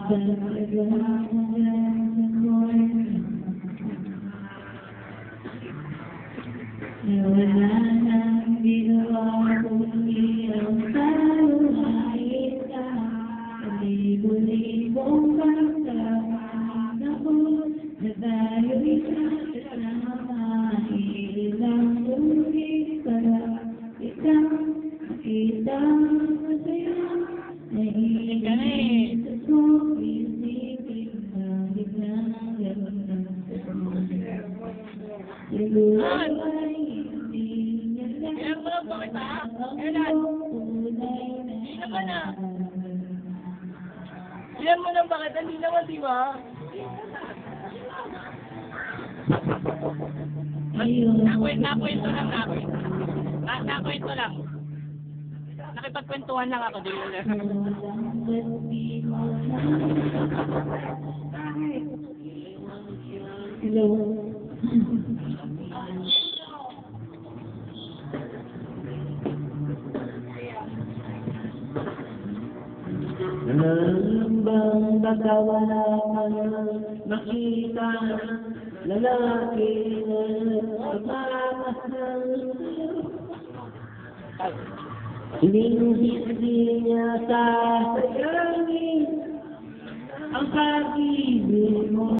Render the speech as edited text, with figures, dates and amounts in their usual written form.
Wala nang ginawa kundi ang saluhait ka. Libo-libong pagkakamit ako na tayo'y kasama. Ilang ulit para isang makita ko sa'yo. Naiinit ko, isipin na biglang gano'n ang siguro ay hindi niya lang. Kailan mo lang bakit ha? Kailan? Hindi naman na. Kailan mo lang bakit? Hindi naman, di ba? Nakwento lang namin. Nakwento lang. Nakipagkwentuhan lang ako. Hello. Nang baka wala kang makita lalaki na pagmamahal. Hindi niya sasayangin ang pag-ibig mo.